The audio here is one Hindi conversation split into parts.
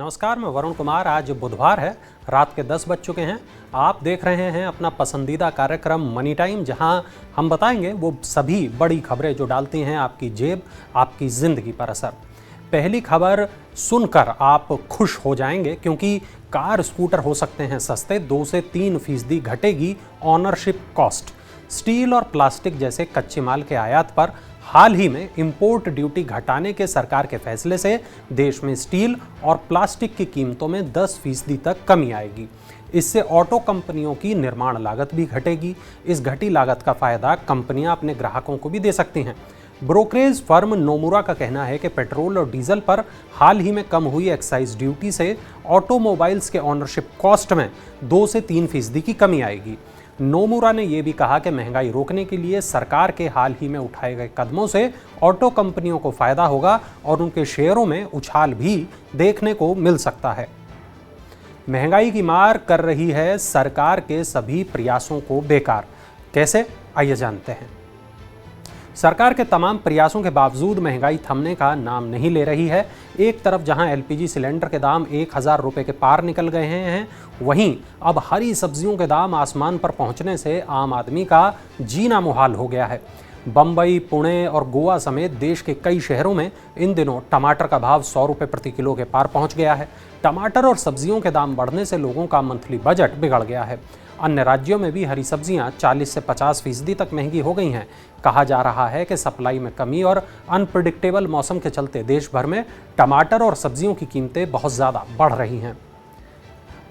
नमस्कार, मैं वरुण कुमार। आज बुधवार है, रात के 10 बज चुके हैं। आप देख रहे हैं अपना पसंदीदा कार्यक्रम मनी टाइम, जहां हम बताएंगे वो सभी बड़ी खबरें जो डालती हैं आपकी जेब, आपकी ज़िंदगी पर असर। पहली खबर सुनकर आप खुश हो जाएंगे, क्योंकि कार स्कूटर हो सकते हैं सस्ते, 2 से 3% घटेगी ऑनरशिप कॉस्ट। स्टील और प्लास्टिक जैसे कच्चे माल के आयात पर हाल ही में इंपोर्ट ड्यूटी घटाने के सरकार के फैसले से देश में स्टील और प्लास्टिक की कीमतों में 10% तक कमी आएगी। इससे ऑटो कंपनियों की निर्माण लागत भी घटेगी। इस घटी लागत का फायदा कंपनियां अपने ग्राहकों को भी दे सकती हैं। ब्रोकरेज फर्म नोमुरा का कहना है कि पेट्रोल और डीजल पर हाल ही में कम हुई एक्साइज ड्यूटी से ऑटोमोबाइल्स के ऑनरशिप कॉस्ट में 2 से 3% की कमी आएगी। नोमुरा ने यह भी कहा कि महंगाई रोकने के लिए सरकार के हाल ही में उठाए गए कदमों से ऑटो कंपनियों को फायदा होगा और उनके शेयरों में उछाल भी देखने को मिल सकता है। महंगाई की मार कर रही है सरकार के सभी प्रयासों को बेकार। कैसे, आइए जानते हैं। सरकार के तमाम प्रयासों के बावजूद महंगाई थमने का नाम नहीं ले रही है। एक तरफ जहां एलपीजी सिलेंडर के दाम 1000 रुपये के पार निकल गए हैं, वहीं अब हरी सब्जियों के दाम आसमान पर पहुंचने से आम आदमी का जीना मुहाल हो गया है। बम्बई, पुणे और गोवा समेत देश के कई शहरों में इन दिनों टमाटर का भाव 100 रुपये प्रति किलो के पार पहुंच गया है। टमाटर और सब्जियों के दाम बढ़ने से लोगों का मंथली बजट बिगड़ गया है। अन्य राज्यों में भी हरी सब्जियां 40 से 50% तक महंगी हो गई हैं। कहा जा रहा है कि सप्लाई में कमी और अनप्रिडिक्टेबल मौसम के चलते देश भर में टमाटर और सब्जियों की कीमतें बहुत ज़्यादा बढ़ रही हैं।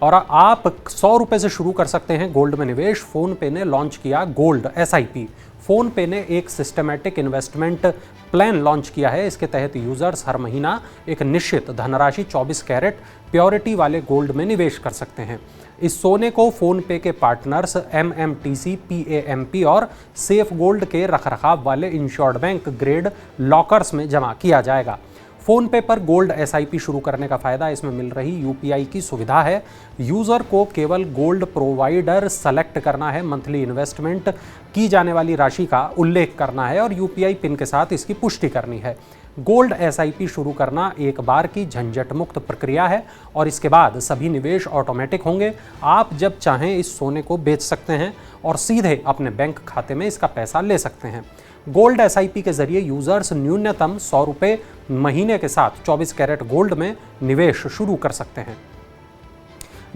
और आप 100 रुपये से शुरू कर सकते हैं गोल्ड में निवेश। फोन पे ने लॉन्च किया गोल्ड SIP। फोन पे ने एक सिस्टमैटिक इन्वेस्टमेंट प्लान लॉन्च किया है। इसके तहत यूजर्स हर महीना एक निश्चित धनराशि 24 कैरेट प्योरिटी वाले गोल्ड में निवेश कर सकते हैं। इस सोने को फोन पे के पार्टनर्स MMTC, PAMP और सेफ गोल्ड के रखरखाव वाले इंश्योर्ड बैंक ग्रेड लॉकर्स में जमा किया जाएगा। फोन पे पर गोल्ड SIP शुरू करने का फायदा इसमें मिल रही UPI की सुविधा है। यूजर को केवल गोल्ड प्रोवाइडर सेलेक्ट करना है, मंथली इन्वेस्टमेंट की जाने वाली राशि का उल्लेख करना है और UPI पिन के साथ इसकी पुष्टि करनी है। गोल्ड SIP शुरू करना एक बार की झंझट मुक्त प्रक्रिया है और इसके बाद सभी निवेश ऑटोमेटिक होंगे। आप जब चाहें इस सोने को बेच सकते हैं और सीधे अपने बैंक खाते में इसका पैसा ले सकते हैं। गोल्ड SIP के जरिए यूजर्स न्यूनतम 100 रुपये महीने के साथ 24 कैरेट गोल्ड में निवेश शुरू कर सकते हैं।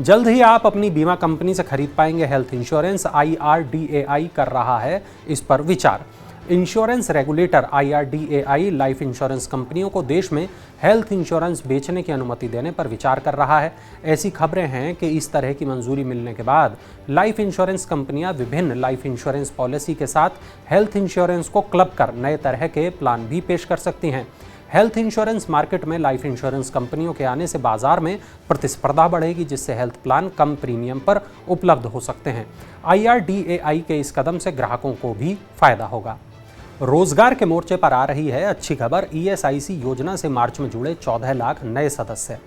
जल्द ही आप अपनी बीमा कंपनी से खरीद पाएंगे हेल्थ इंश्योरेंस। IRDAI कर रहा है इस पर विचार। Insurance regulator IRDAI life insurance कंपनियों को देश में हेल्थ इंश्योरेंस बेचने की अनुमति देने पर विचार कर रहा है। ऐसी खबरें हैं कि इस तरह की मंजूरी मिलने के बाद लाइफ इंश्योरेंस कंपनियां विभिन्न लाइफ इंश्योरेंस पॉलिसी के साथ हेल्थ इंश्योरेंस को क्लब कर नए तरह के प्लान भी पेश कर सकती हैं। हेल्थ इंश्योरेंस मार्केट में लाइफ इंश्योरेंस कंपनियों के आने से बाजार में प्रतिस्पर्धा बढ़ेगी, जिससे हेल्थ प्लान कम प्रीमियम पर उपलब्ध हो सकते हैं। IRDAI के इस कदम से ग्राहकों को भी फायदा होगा। रोजगार के मोर्चे पर आ रही है अच्छी खबर। ESIC योजना से मार्च में जुड़े 14 लाख नए सदस्य।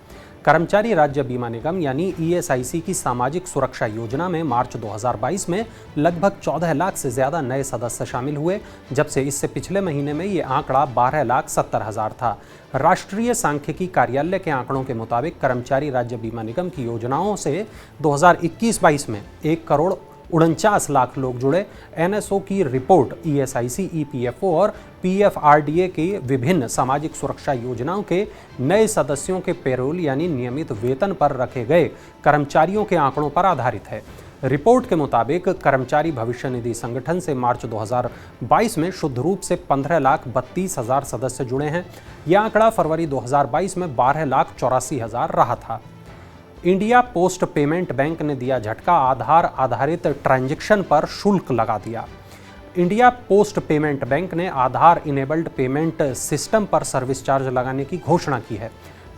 कर्मचारी राज्य बीमा निगम यानी ESIC की सामाजिक सुरक्षा योजना में मार्च 2022 में लगभग 14 लाख से ज़्यादा नए सदस्य शामिल हुए, जब से इससे पिछले महीने में ये आंकड़ा 12,70,000 था। राष्ट्रीय सांख्यिकी कार्यालय के आंकड़ों के मुताबिक कर्मचारी राज्य बीमा निगम की योजनाओं से 2021-22 में 1,49 लाख लोग जुड़े। NSO की रिपोर्ट ESIC, EPFO और PFRDA की विभिन्न सामाजिक सुरक्षा योजनाओं के नए सदस्यों के पेरोल यानी नियमित वेतन पर रखे गए कर्मचारियों के आंकड़ों पर आधारित है। रिपोर्ट के मुताबिक कर्मचारी भविष्य निधि संगठन से मार्च 2022 में शुद्ध रूप से 15,32,000 सदस्य जुड़े हैं। यह आंकड़ा फरवरी 2022 में 12,84,000 रहा था। इंडिया पोस्ट पेमेंट बैंक ने दिया झटका। आधार आधारित ट्रांजैक्शन पर शुल्क लगा दिया। इंडिया पोस्ट पेमेंट बैंक ने आधार इनेबल्ड पेमेंट सिस्टम पर सर्विस चार्ज लगाने की घोषणा की है।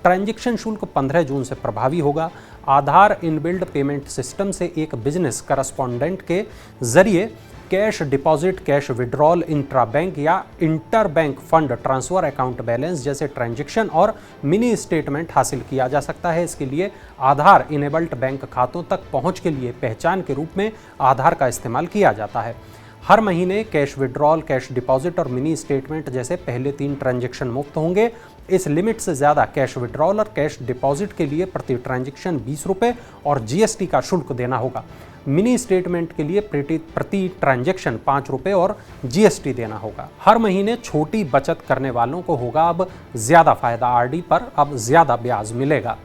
ट्रांजैक्शन शुल्क 15 जून से प्रभावी होगा। आधार इनबिल्ड पेमेंट सिस्टम से एक बिजनेस करस्पॉन्डेंट के जरिए cash deposit, cash withdrawal, intra bank या inter bank fund transfer, account balance जैसे ट्रांजैक्शन और मिनी स्टेटमेंट हासिल किया जा सकता है। इसके लिए आधार इनेबल्ड बैंक खातों तक पहुंच के लिए पहचान के रूप में आधार का इस्तेमाल किया जाता है। हर महीने कैश विड्रॉल, कैश डिपॉजिट और मिनी स्टेटमेंट जैसे पहले 3 ट्रांजैक्शन मुफ्त होंगे। इस लिमिट से ज़्यादा कैश विड्रॉल और कैश डिपॉजिट के लिए प्रति ट्रांजैक्शन 20 रुपये और जीएसटी का शुल्क देना होगा। मिनी स्टेटमेंट के लिए प्रति ट्रांजैक्शन 5 रुपये और जीएसटी देना होगा। हर महीने छोटी बचत करने वालों को होगा अब ज़्यादा फायदा, आरडी पर अब ज़्यादा ब्याज मिलेगा।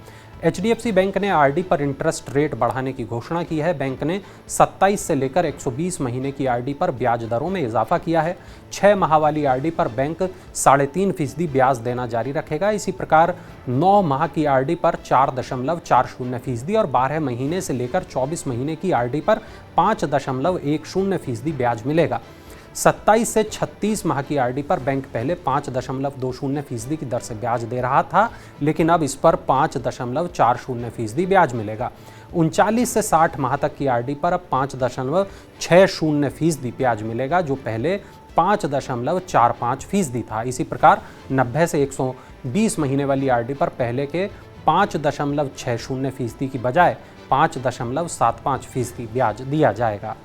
एचडीएफसी बैंक ने आरडी पर इंटरेस्ट रेट बढ़ाने की घोषणा की है। बैंक ने 27 से लेकर 120 महीने की आरडी पर ब्याज दरों में इजाफा किया है। 6 माह वाली आरडी पर बैंक 3.5% ब्याज देना जारी रखेगा। इसी प्रकार 9 माह की आरडी पर 4.40% और 12 महीने से लेकर 24 महीने की आरडी पर 5.10% ब्याज मिलेगा। 27 से 36 माह की आरडी पर बैंक पहले 5.20% की दर से ब्याज दे रहा था, लेकिन अब इस पर 5.40% ब्याज मिलेगा। 39 से 60 माह तक की आरडी पर अब 5.60% ब्याज मिलेगा, जो पहले 5.45% था। इसी प्रकार 90 से 120 महीने वाली आरडी पर पहले के 5.60% की बजाय 5.75% ब्याज दिया जाएगा।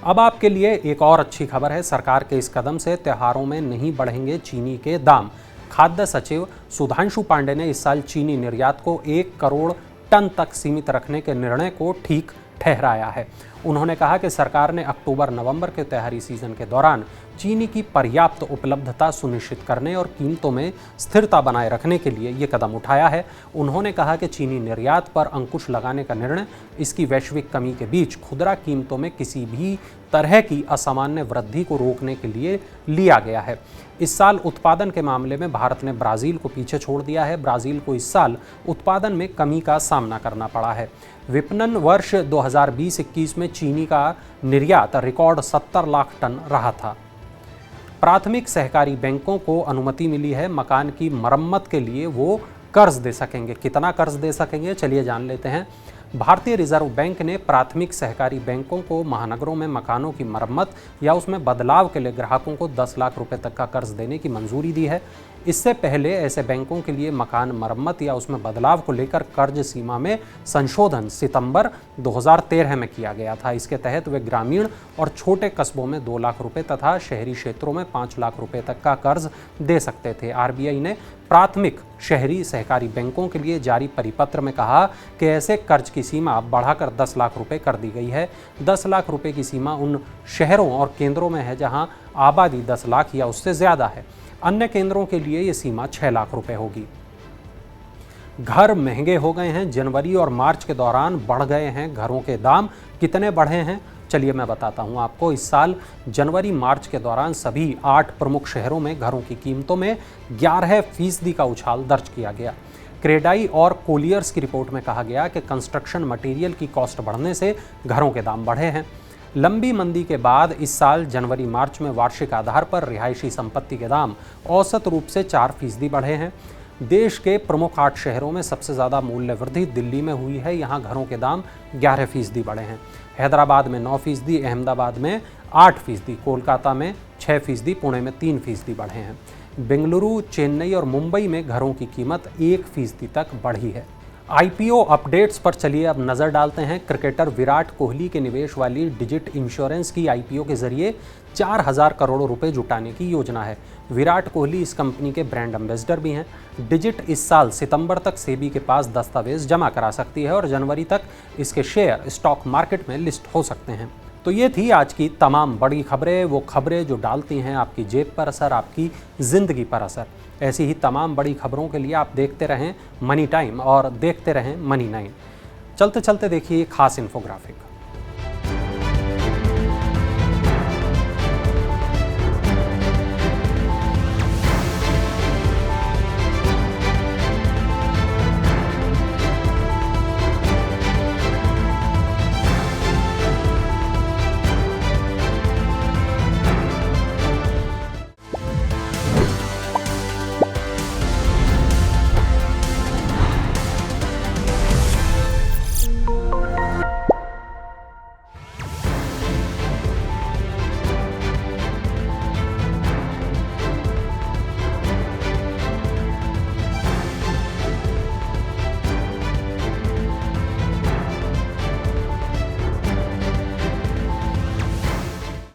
अब आपके लिए एक और अच्छी खबर है। सरकार के इस कदम से त्योहारों में नहीं बढ़ेंगे चीनी के दाम। खाद्य सचिव सुधांशु पांडे ने इस साल चीनी निर्यात को 1 करोड़ टन तक सीमित रखने के निर्णय को ठीक ठहराया है। उन्होंने कहा कि सरकार ने अक्टूबर-नवंबर के त्योहारी सीजन के दौरान चीनी की पर्याप्त उपलब्धता सुनिश्चित करने और कीमतों में स्थिरता बनाए रखने के लिए ये कदम उठाया है। उन्होंने कहा कि चीनी निर्यात पर अंकुश लगाने का निर्णय इसकी वैश्विक कमी के बीच खुदरा कीमतों में किसी भी तरह की असामान्य वृद्धि को रोकने के लिए लिया गया है। इस साल उत्पादन के मामले में भारत ने ब्राज़ील को पीछे छोड़ दिया है। ब्राज़ील को इस साल उत्पादन में कमी का सामना करना पड़ा है। विपणन वर्ष 2020-21 में चीनी का निर्यात रिकॉर्ड 70 लाख टन रहा था। प्राथमिक सहकारी बैंकों को अनुमति मिली है मकान की मरम्मत के लिए वो कर्ज दे सकेंगे। कितना कर्ज दे सकेंगे, चलिए जान लेते हैं। भारतीय रिजर्व बैंक ने प्राथमिक सहकारी बैंकों को महानगरों में मकानों की मरम्मत या उसमें बदलाव के लिए ग्राहकों को 10 लाख रुपए तक का कर्ज देने की मंजूरी दी है। इससे पहले ऐसे बैंकों के लिए मकान मरम्मत या उसमें बदलाव को लेकर कर्ज सीमा में संशोधन सितंबर 2013 में किया गया था। इसके तहत वे ग्रामीण और छोटे कस्बों में 2 लाख रुपए तथा शहरी क्षेत्रों में 5 लाख रुपए तक का कर्ज दे सकते थे। आरबीआई ने प्राथमिक शहरी सहकारी बैंकों के लिए जारी परिपत्र में कहा कि ऐसे कर्ज की सीमा बढ़ाकर 10 लाख रुपए कर दी गई है। 10 लाख रुपए की सीमा उन शहरों और केंद्रों में है जहां आबादी 10 लाख या उससे ज़्यादा है। अन्य केंद्रों के लिए ये सीमा 6 लाख रुपए होगी। घर महंगे हो गए हैं। जनवरी और मार्च के दौरान बढ़ गए हैं घरों के दाम। कितने बढ़े हैं, चलिए मैं बताता हूं आपको। इस साल जनवरी मार्च के दौरान सभी 8 प्रमुख शहरों में घरों की कीमतों में 11% का उछाल दर्ज किया गया। क्रेडाई और कोलियर्स की रिपोर्ट में कहा गया कि कंस्ट्रक्शन मटेरियल की कॉस्ट बढ़ने से घरों के दाम बढ़े हैं। लंबी मंदी के बाद इस साल जनवरी मार्च में वार्षिक आधार पर रिहायशी संपत्ति के दाम औसत रूप से 4% बढ़े हैं। देश के प्रमुख 8 शहरों में सबसे ज़्यादा मूल्य वृद्धि दिल्ली में हुई है। यहाँ घरों के दाम 11% बढ़े हैं। हैदराबाद में 9%, अहमदाबाद में 8%, कोलकाता में 6%, पुणे में 3% बढ़े हैं। बेंगलुरु, चेन्नई और मुंबई में घरों की कीमत 1% तक बढ़ी है। आईपीओ अपडेट्स पर चलिए अब नज़र डालते हैं। क्रिकेटर विराट कोहली के निवेश वाली डिजिट इंश्योरेंस की आईपीओ के जरिए 4000 करोड़ रुपए जुटाने की योजना है। विराट कोहली इस कंपनी के ब्रांड एम्बेसडर भी हैं। डिजिट इस साल सितंबर तक सेबी के पास दस्तावेज जमा करा सकती है और जनवरी तक इसके शेयर स्टॉक मार्केट में लिस्ट हो सकते हैं। तो ये थी आज की तमाम बड़ी खबरें, वो खबरें जो डालती हैं आपकी जेब पर असर, आपकी ज़िंदगी पर असर। ऐसी ही तमाम बड़ी खबरों के लिए आप देखते रहें मनी टाइम और देखते रहें मनी 9। चलते चलते देखिए खास इन्फोग्राफिक।